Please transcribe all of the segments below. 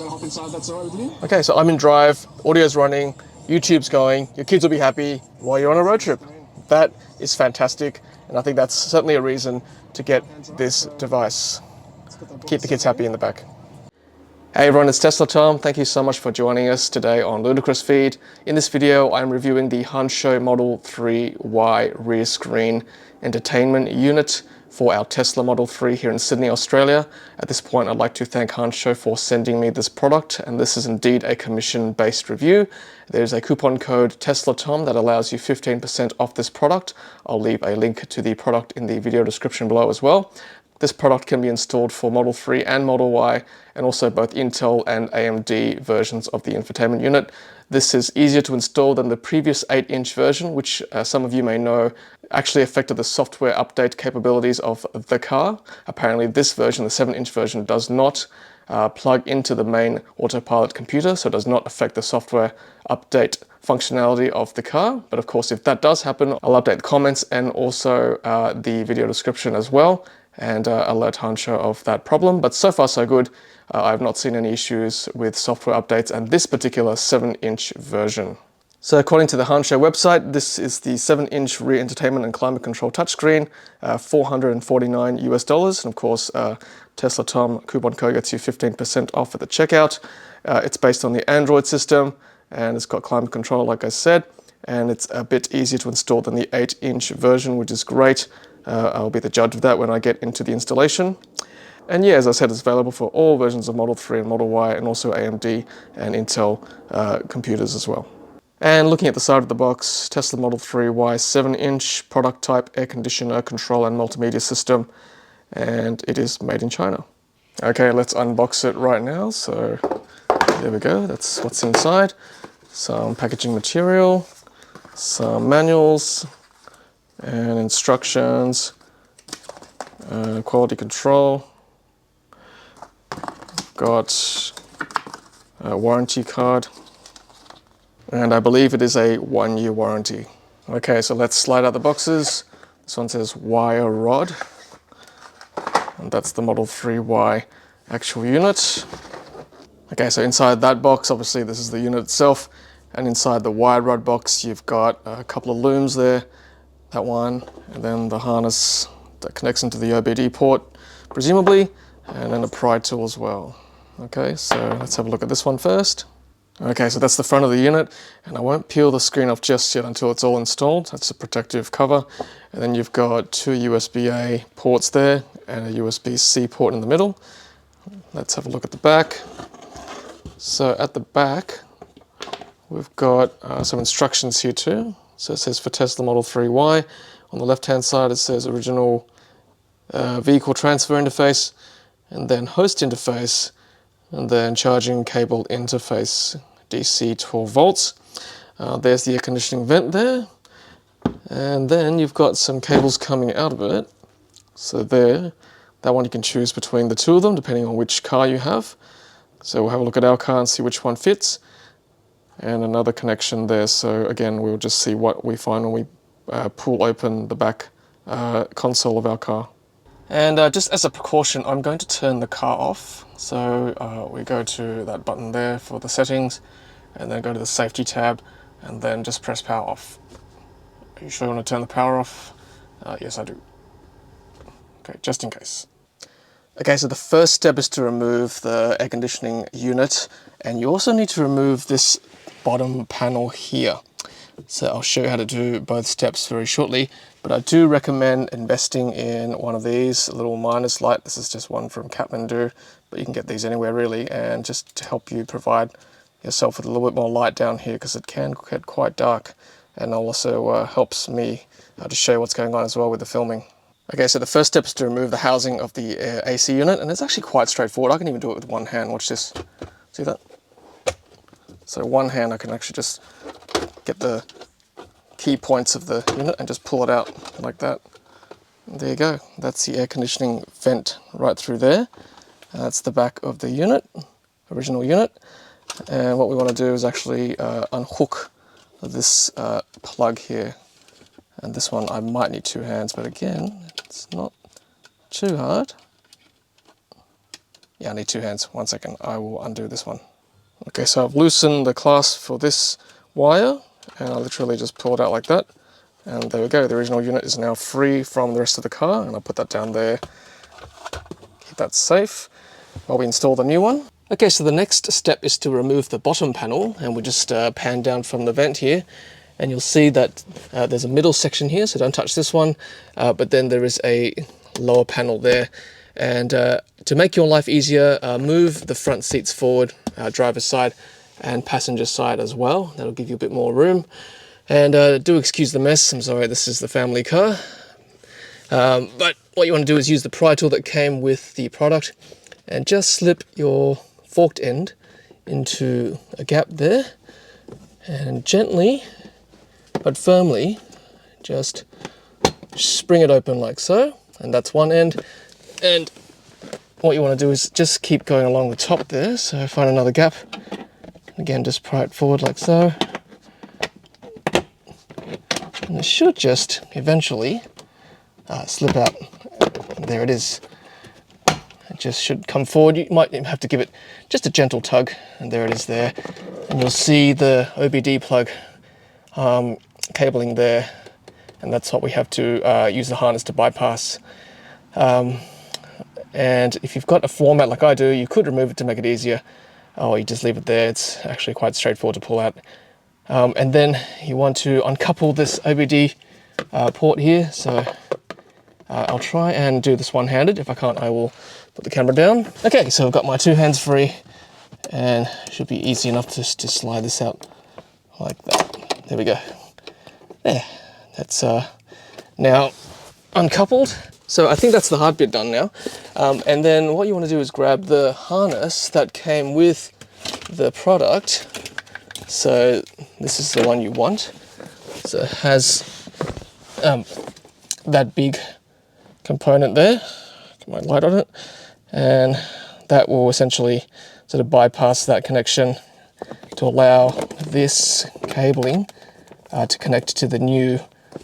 hop inside, that's all right with you? Okay, so I'm in drive, audio's running, YouTube's going, your kids will be happy while you're on a road trip. That is fantastic, and I think that's certainly a reason to get this device. Keep the kids happy in the back. Hey everyone, it's Tesla Tom. Thank you so much for joining us today on Ludicrous Feed. In this video, I'm reviewing the Hansshow Model 3Y rear screen entertainment unit for our Tesla Model 3 here in Sydney, Australia. At this point, I'd like to thank Hansshow for sending me this product, and this is indeed a commission-based review. There's a coupon code TeslaTom that allows you 15% off this product. I'll leave a link to the product in the video description below as well. This product can be installed for Model 3 and Model Y, and also both Intel and AMD versions of the infotainment unit. This is easier to install than the previous 8-inch version, which some of you may know actually affected the software update capabilities of the car. Apparently this version, the 7-inch version, does not plug into the main autopilot computer, so it does not affect the software update functionality of the car. But of course, if that does happen, I'll update the comments and also the video description as well, and alert Hansshow of that problem. But so far so good. I've not seen any issues with software updates and this particular 7-inch version. So according to the Hansshow website, this is the 7-inch rear entertainment and climate control touchscreen, $449 US, and of course Tesla Tom coupon code gets you 15% off at the checkout. It's based on the Android system, and it's got climate control like I said, and it's a bit easier to install than the 8-inch version, which is great. I'll be the judge of that when I get into the installation. And yeah, as I said, it's available for all versions of Model 3 and Model Y, and also AMD and Intel computers as well. And looking at the side of the box, Tesla Model 3Y 7-inch product type, air conditioner, control and multimedia system, and it is made in China. Okay, let's unbox it right now. So there we go, that's what's inside. Some packaging material, some manuals and instructions, quality control. Got a warranty card, and I believe it is a 1-year warranty. Okay, so let's slide out the boxes. This one says wire rod, and that's the Model 3Y actual unit. Okay, so inside that box, obviously this is the unit itself, and inside the wire rod box you've got a couple of looms there, that one, and then the harness that connects into the OBD port, presumably, and then a pry tool as well. Okay, so let's have a look at this one first. Okay, so that's the front of the unit, and I won't peel the screen off just yet until it's all installed. That's a protective cover. And then you've got 2 USB-A ports there and a USB-C port in the middle. Let's have a look at the back. So at the back, we've got some instructions here too. So it says for Tesla Model 3Y. On the left-hand side, it says original vehicle transfer interface, and then host interface, and then charging cable interface, DC 12 volts. There's the air conditioning vent there, and then you've got some cables coming out of it. So there, that one you can choose between the two of them depending on which car you have. So we'll have a look at our car and see which one fits, and another connection there. So again, we'll just see what we find when we pull open the back console of our car. And just as a precaution, I'm going to turn the car off. So we go to that button there for the settings, and then go to the safety tab, and then just press power off. Are you sure you want to turn the power off? Yes, I do. Okay, just in case. Okay, so the first step is to remove the air conditioning unit, and you also need to remove this bottom panel here. So I'll show you how to do both steps very shortly, but I do recommend investing in one of these, a little minus light. This is just one from Kathmandu, but you can get these anywhere really, and just to help you provide yourself with a little bit more light down here, because it can get quite dark, and also helps me to show you what's going on as well with the filming. Okay, so the first step is to remove the housing of the AC unit, and it's actually quite straightforward. I can even do it with one hand. Watch this. See that? So one hand I can actually just get the key points of the unit and just pull it out like that. And there you go. That's the air conditioning vent right through there. And that's the back of the unit, original unit. And what we want to do is actually unhook this plug here. And this one I might need 2 hands, but again, it's not too hard. Yeah, I need 2 hands. 1 second, I will undo this one. Okay, so I've loosened the clasp for this wire, and I literally just pull it out like that. And there we go, the original unit is now free from the rest of the car, and I'll put that down there. Keep that safe while we install the new one. Okay, so the next step is to remove the bottom panel, and we'll just pan down from the vent here, and you'll see that there's a middle section here, so don't touch this one, but then there is a lower panel there. And to make your life easier, move the front seats forward, driver's side and passenger side as well. That'll give you a bit more room. And do excuse the mess, I'm sorry, this is the family car. But what you want to do is use the pry tool that came with the product and just slip your forked end into a gap there, and gently but firmly just spring it open like so, and that's one end. And what you want to do is just keep going along the top there, so find another gap, again just pry it forward like so, and it should just eventually slip out. There it is. It just should come forward. You might have to give it just a gentle tug, and there it is there. And you'll see the OBD plug cabling there, and that's what we have to use the harness to bypass. And if you've got a floor mat like I do, you could remove it to make it easier, or you just leave it there. It's actually quite straightforward to pull out. And then you want to uncouple this OBD port here. So I'll try and do this one-handed. If I can't, I will put the camera down. Okay, so I've got my 2 hands free, and it should be easy enough to slide this out like that. There we go. There, that's now uncoupled. So I think that's the hard bit done now. And then what you want to do is grab the harness that came with the product. So this is the one you want. So it has that big component there. Get my light on it. And that will essentially sort of bypass that connection to allow this cabling to connect to the new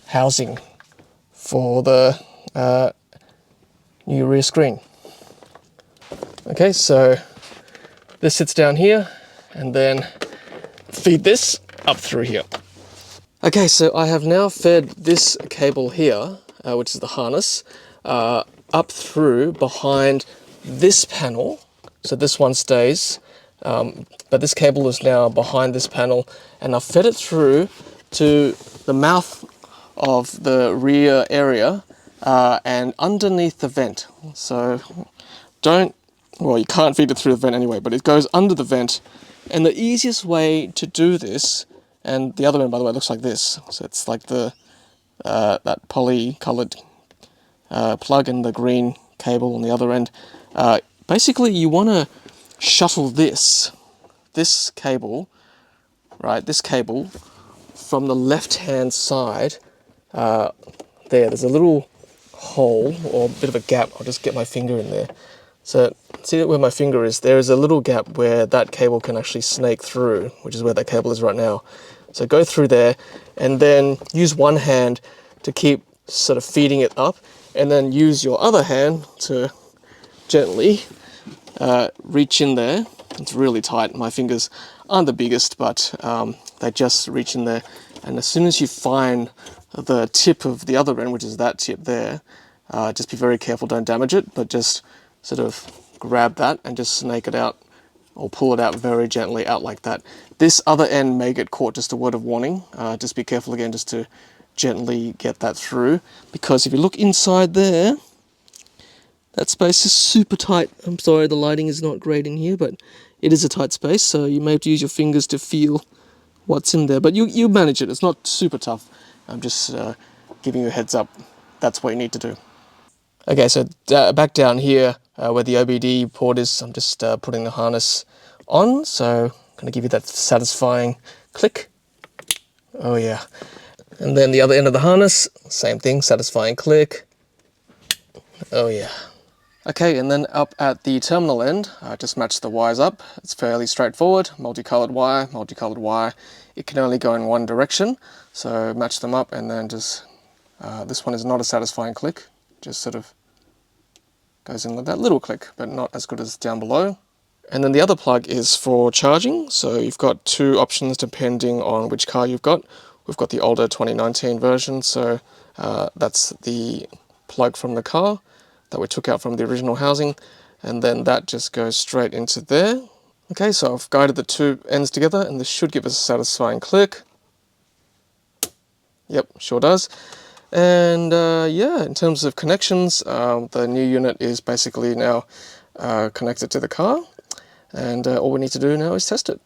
housing for the new rear screen. Okay, so this sits down here, and then feed this up through here. Okay, so I have now fed this cable here, which is the harness, up through behind this panel. So this one stays, but this cable is now behind this panel, and I've fed it through to the mouth of the rear area and underneath the vent. So well, you can't feed it through the vent anyway, but it goes under the vent. And the easiest way to do this, and the other end, by the way, looks like this. So it's like the that poly-colored plug and the green cable on the other end. Basically, you want to shuttle this cable, right? This cable from the left-hand side. There's a little hole or a bit of a gap. I'll just get my finger in there. So see where my finger is? There is a little gap where that cable can actually snake through, which is where that cable is right now. So go through there, and then use one hand to keep sort of feeding it up, and then use your other hand to gently reach in there. It's really tight. My fingers aren't the biggest, but they just reach in there. And as soon as you find the tip of the other end, which is that tip there, just be very careful, don't damage it, but just sort of grab that and just snake it out, or pull it out very gently out like that. This other end may get caught, just a word of warning. Just be careful again, just to gently get that through, because if you look inside there, that space is super tight. I'm sorry, the lighting is not great in here, but it is a tight space, so you may have to use your fingers to feel what's in there, but you manage it. It's not super tough. I'm just giving you a heads up. That's what you need to do. Okay, so back down here where the OBD port is, I'm just putting the harness on, so I'm going to give you that satisfying click. Oh yeah. And then the other end of the harness, same thing, satisfying click. Oh yeah. Okay, and then up at the terminal end, just match the wires up. It's fairly straightforward. Multicolored wire, multicolored wire. It can only go in one direction, so match them up, and then just, this one is not a satisfying click. Just sort of Goes in with that little click, but not as good as down below. And then the other plug is for charging. So you've got two options depending on which car you've got. We've got the older 2019 version, so that's the plug from the car that we took out from the original housing, and then that just goes straight into there. Okay, so I've guided the two ends together, and this should give us a satisfying click. Yep, sure does. And yeah, in terms of connections, the new unit is basically now connected to the car, and all we need to do now is test it.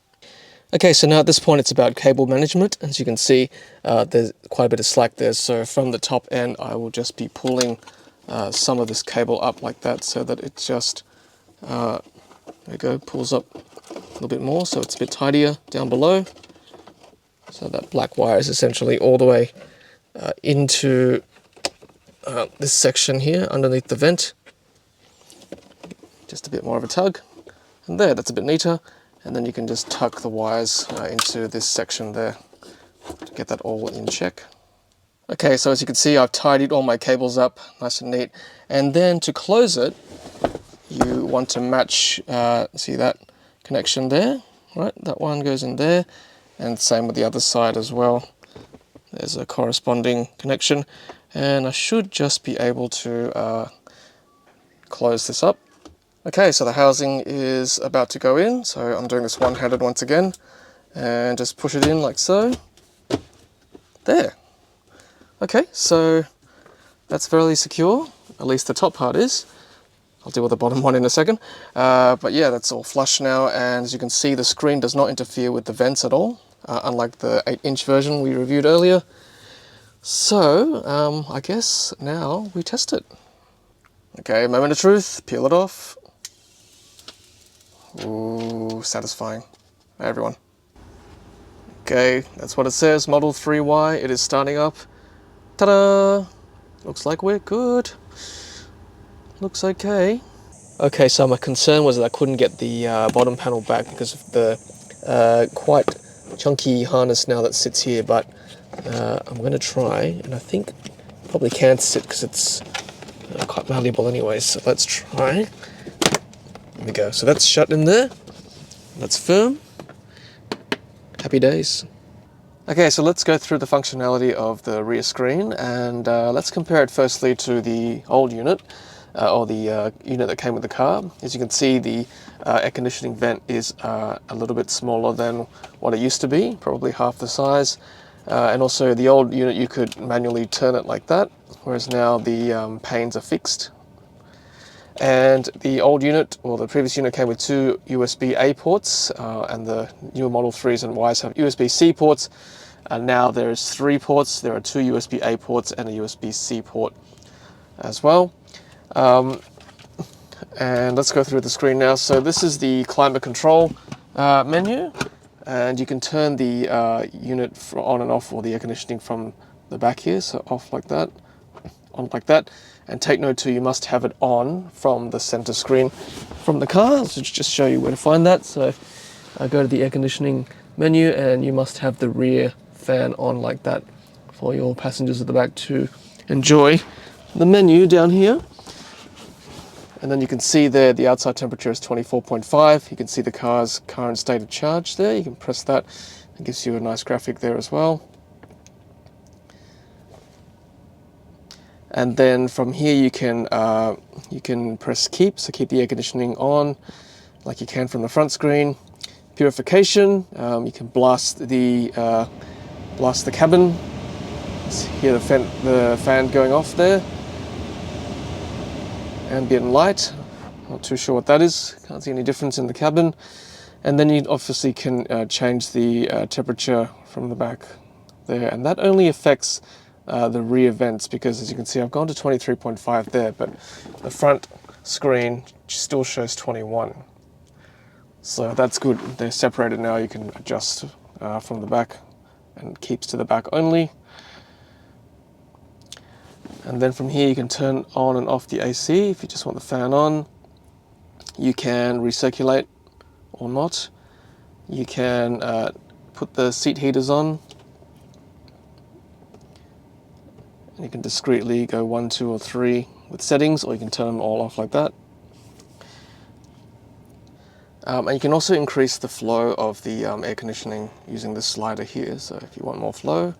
Okay, so now at this point it's about cable management. As you can see, there's quite a bit of slack there, so from the top end I will just be pulling some of this cable up like that, so that it just, there we go, pulls up a little bit more, so it's a bit tidier down below. So that black wire is essentially all the way into this section here underneath the vent. Just a bit more of a tug, and there, that's a bit neater. And then you can just tuck the wires into this section there to get that all in check. Okay, so as you can see, I've tidied all my cables up nice and neat. And then to close it, you want to match, see that connection there, right? That one goes in there, and same with the other side as well. There's a corresponding connection, and I should just be able to close this up. Okay, so the housing is about to go in, so I'm doing this one-handed once again, and just push it in like so. There. Okay, so that's fairly secure, at least the top part is. I'll deal with the bottom one in a second. But yeah, that's all flush now, and as you can see, the screen does not interfere with the vents at all, unlike the 8-inch version we reviewed earlier. So, I guess now we test it. Okay, moment of truth, peel it off. Ooh, satisfying. Hey everyone. Okay, that's what it says, Model 3Y, it is starting up. Ta-da! Looks like we're good. Looks okay. Okay, so my concern was that I couldn't get the bottom panel back because of the quite chunky harness now that sits here, but I'm going to try, and I think probably can't sit because it's quite malleable anyway, so let's try. There we go, so that's shut in there, that's firm. Happy days. Okay, so let's go through the functionality of the rear screen, and let's compare it firstly to the old unit, or the unit that came with the car. As you can see, the air conditioning vent is a little bit smaller than what it used to be, probably half the size. And also the old unit, you could manually turn it like that, whereas now the panes are fixed. And the old unit, or the previous unit, came with two USB-A ports, and the newer Model 3s and Ys have USB-C ports. And now there's 3 ports. There are 2 USB-A ports and a USB-C port as well. And let's go through the screen now. So this is the climate control menu, and you can turn the unit on and off, or the air conditioning, from the back here. So off like that, on like that. And take note too, you must have it on from the center screen from the car. So just show you where to find that. So I go to the air conditioning menu, and you must have the rear fan on like that for your passengers at the back to enjoy the menu down here. And then you can see there the outside temperature is 24.5. You can see the car's current state of charge there. You can press that. It gives you a nice graphic there as well. And then from here you can press keep, so keep the air conditioning on like you can from the front screen. Purification, you can blast the cabin. Hear the fan going off there. Ambient light, not too sure what that is, can't see any difference in the cabin. And then you obviously can change the temperature from the back there, and that only affects the rear vents, because as you can see I've gone to 23.5 there, but the front screen still shows 21. So that's good, they're separated now. You can adjust from the back, and it keeps to the back only. And then from here you can turn on and off the AC if you just want the fan on. You can recirculate or not. You can put the seat heaters on. And you can discreetly go 1, 2 or 3 with settings, or you can turn them all off like that. And you can also increase the flow of the air conditioning using this slider here. So if you want more flow,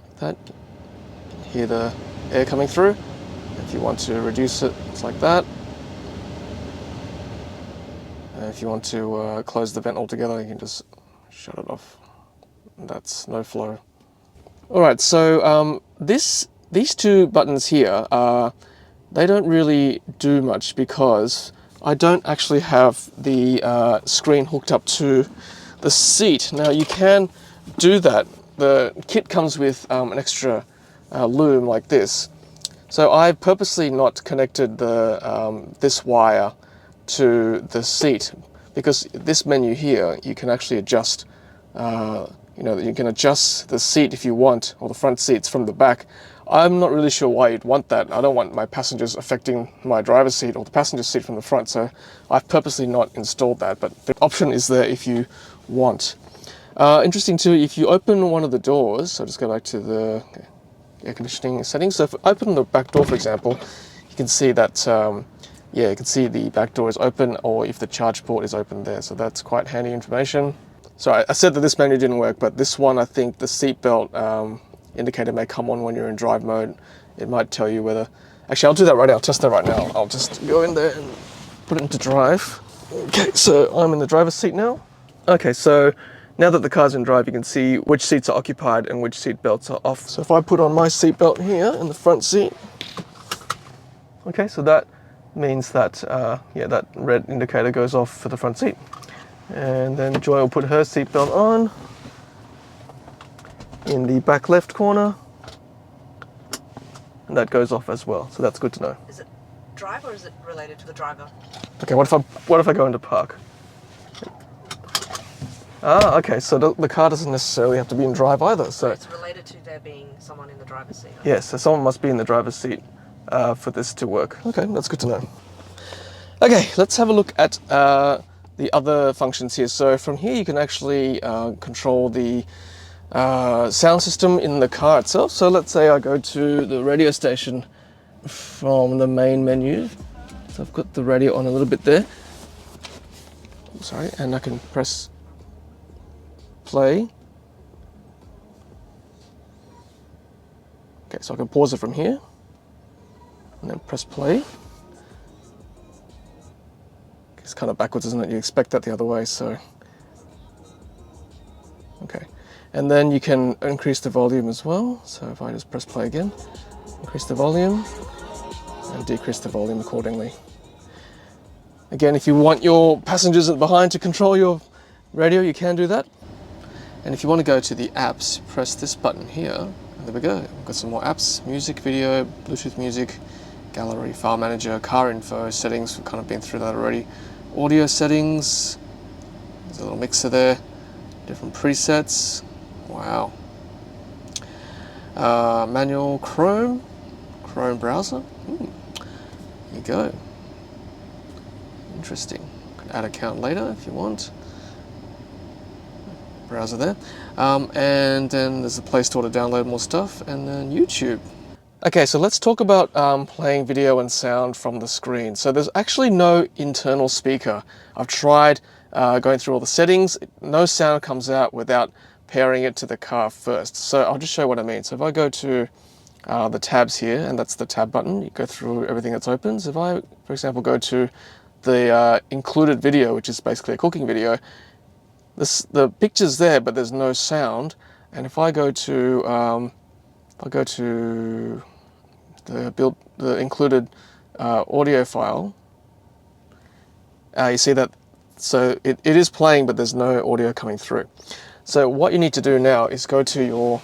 like that, you can hear the air coming through. If you want to reduce it, it's like that. And if you want to close the vent altogether, you can just shut it off. That's no flow. Alright, so these two buttons here, they don't really do much because I don't actually have the screen hooked up to the seat. Now you can do that. The kit comes with an extra loom like this. So I've purposely not connected the this wire to the seat, because this menu here, you can actually adjust, you can adjust the seat if you want, or the front seats from the back. I'm not really sure why you'd want that. I don't want my passengers affecting my driver's seat or the passenger seat from the front, so I've purposely not installed that, but the option is there if you want. Interesting too, if you open one of the doors, so just go back to the air conditioning settings. So if I open the back door, for example, you can see that, you can see the back door is open, or if the charge port is open there. So that's quite handy information. So I said that this menu didn't work, but this one, I think the seatbelt indicator may come on when you're in drive mode. It might tell you whether... Actually, I'll do that right now. I'll test that right now. I'll just go in there and put it into drive. Okay, so I'm in the driver's seat now. Okay, so now that the car's in drive, you can see which seats are occupied and which seat belts are off. So if I put on my seat belt here in the front seat, okay, so that means that, that red indicator goes off for the front seat. And then Joy will put her seat belt on in the back left corner, and that goes off as well. So that's good to know. Is it drive or is it related to the driver? Okay, what if I go into park? Ah, okay, so the car doesn't necessarily have to be in drive either. So it's related to there being someone in the driver's seat. Yes, so someone must be in the driver's seat for this to work. Okay, that's good to know. Okay, let's have a look at the other functions here. So from here you can actually control the sound system in the car itself. So let's say I go to the radio station from the main menu. So I've got the radio on a little bit there. Sorry, and I can press play. Okay, so I can pause it from here and then press play. It's kind of backwards, isn't it? You expect that the other way, so. Okay, and then you can increase the volume as well. So if I just press play again, increase the volume and decrease the volume accordingly. Again, if you want your passengers behind to control your radio, you can do that. And if you want to go to the apps, press this button here, and there we go. We've got some more apps: music, video, Bluetooth music, gallery, file manager, car info, settings. We've kind of been through that already. Audio settings, there's a little mixer there, different presets. Wow. Manual Chrome browser. There you go. Interesting. You can add account later if you want. Browser there. And then there's the Play Store to download more stuff, and then YouTube. Okay, so let's talk about playing video and sound from the screen. So there's actually no internal speaker. I've tried going through all the settings. No sound comes out without pairing it to the car first. So I'll just show you what I mean. So if I go to the tabs here, and that's the tab button, you go through everything that's open. So if I, for example, go to the included video, which is basically a cooking video, the picture's there, but there's no sound. And if I go to the included audio file, you see that, so it is playing, but there's no audio coming through. So what you need to do now is go to your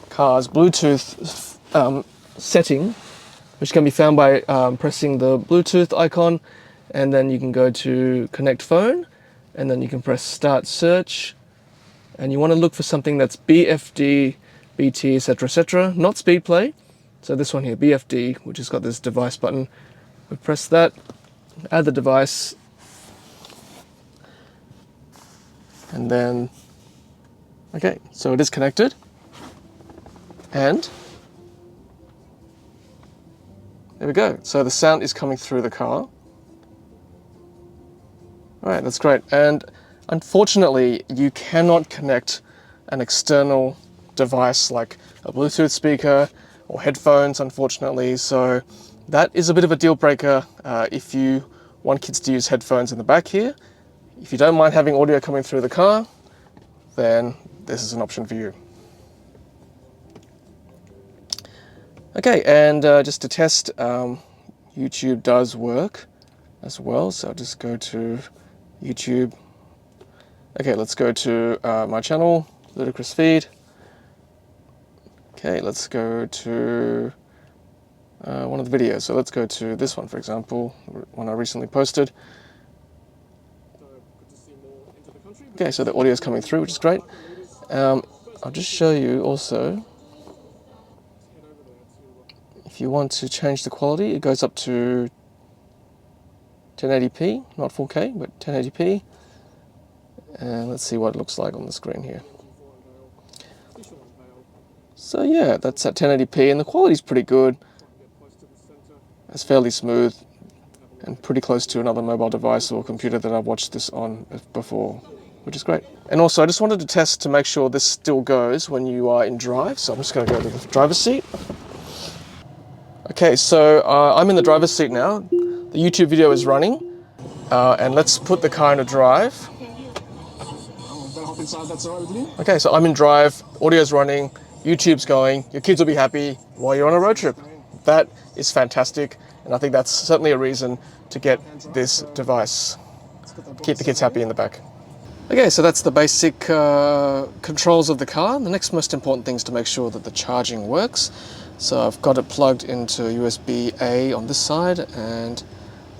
car's Bluetooth setting, which can be found by pressing the Bluetooth icon, and then you can go to connect phone, and then you can press start search, and you want to look for something that's BFD, BT, etc., not speed play. So this one here, BFD, which has got this device button. We press that, add the device, and then, okay, so it is connected, and There we go. So the sound is coming through the car. All right, that's great. And unfortunately, you cannot connect an external device like a Bluetooth speaker or headphones, unfortunately. So that is a bit of a deal breaker if you want kids to use headphones in the back here. If you don't mind having audio coming through the car, then this is an option for you. Okay, and just to test, YouTube does work as well. So I'll just go to YouTube. Okay, let's go to my channel, Ludicrous Feed. Okay, let's go to one of the videos. So let's go to this one, for example, one I recently posted. Okay, so the audio is coming through, which is great. I'll just show you also, if you want to change the quality, it goes up to 1080p, not 4K, but 1080p. And let's see what it looks like on the screen here. So yeah, that's at 1080p, and the quality's pretty good. It's fairly smooth and pretty close to another mobile device or computer that I've watched this on before, which is great. And also, I just wanted to test to make sure this still goes when you are in drive. So I'm just going to go to the driver's seat. Okay, so I'm in the driver's seat now. The YouTube video is running, and let's put the car into drive. Okay, so I'm in drive, audio's running, YouTube's going, your kids will be happy while you're on a road trip. That is fantastic, and I think that's certainly a reason to get this device. Keep the kids happy in the back. Okay, so that's the basic controls of the car. The next most important thing is to make sure that the charging works. So I've got it plugged into USB-A on this side, and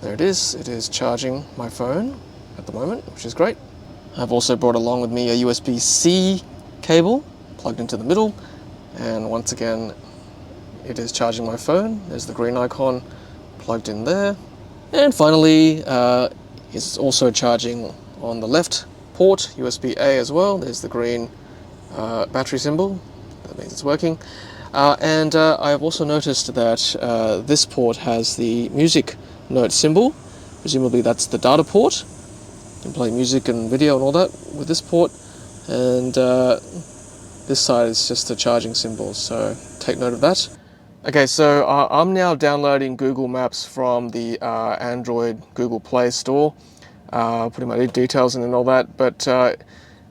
there it is. It is charging my phone at the moment, which is great. I've also brought along with me a USB-C cable plugged into the middle, and once again it is charging my phone. There's the green icon plugged in there, and finally it's also charging on the left port, USB-A as well. There's the green battery symbol, that means it's working. And I've also noticed that this port has the music note symbol. Presumably that's the data port. You can play music and video and all that with this port. And this side is just the charging symbol, so take note of that. Okay, so I'm now downloading Google Maps from the Android Google Play Store. Putting my details in and all that, but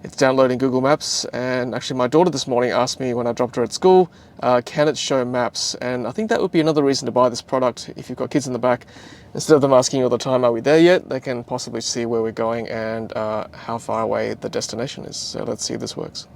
it's downloading Google Maps. And actually my daughter this morning asked me when I dropped her at school, can it show maps? And I think that would be another reason to buy this product if you've got kids in the back. Instead of them asking you all the time, are we there yet? They can possibly see where we're going and how far away the destination is. So let's see if this works.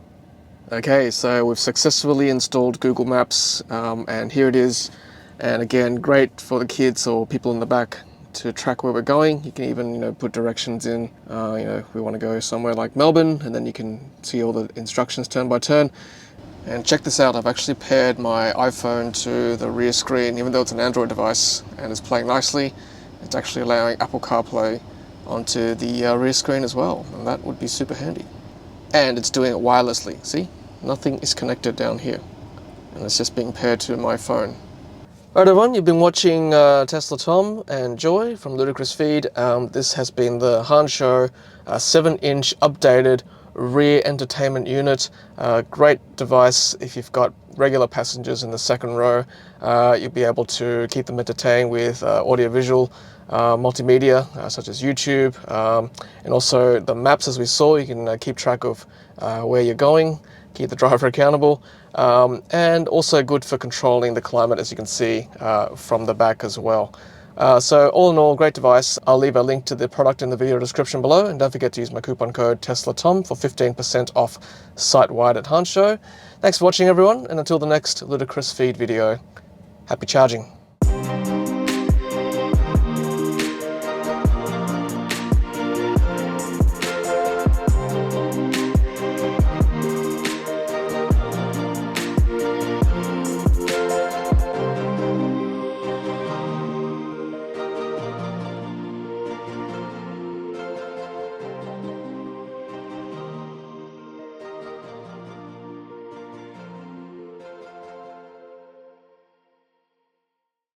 Okay, so we've successfully installed Google Maps, and here it is. And again, great for the kids or people in the back to track where we're going. You can even, put directions in. If we want to go somewhere like Melbourne, and then you can see all the instructions turn by turn. And check this out, I've actually paired my iPhone to the rear screen, even though it's an Android device and it's playing nicely. It's actually allowing Apple CarPlay onto the rear screen as well, and that would be super handy. And it's doing it wirelessly. See, nothing is connected down here, and it's just being paired to my phone. Alright everyone, you've been watching Tesla Tom and Joy from Ludicrous Feed. This has been the Hansshow 7-inch updated rear entertainment unit. Great device if you've got regular passengers in the second row. You'll be able to keep them entertained with audio-visual multimedia such as YouTube, and also the maps. As we saw, you can keep track of where you're going, keep the driver accountable, and also good for controlling the climate, as you can see from the back as well. So all in all, great device. I'll leave a link to the product in the video description below, and don't forget to use my coupon code TESLATOM for 15% off site-wide at Hansshow. Thanks for watching everyone, and until the next Ludicrous Feed video, happy charging.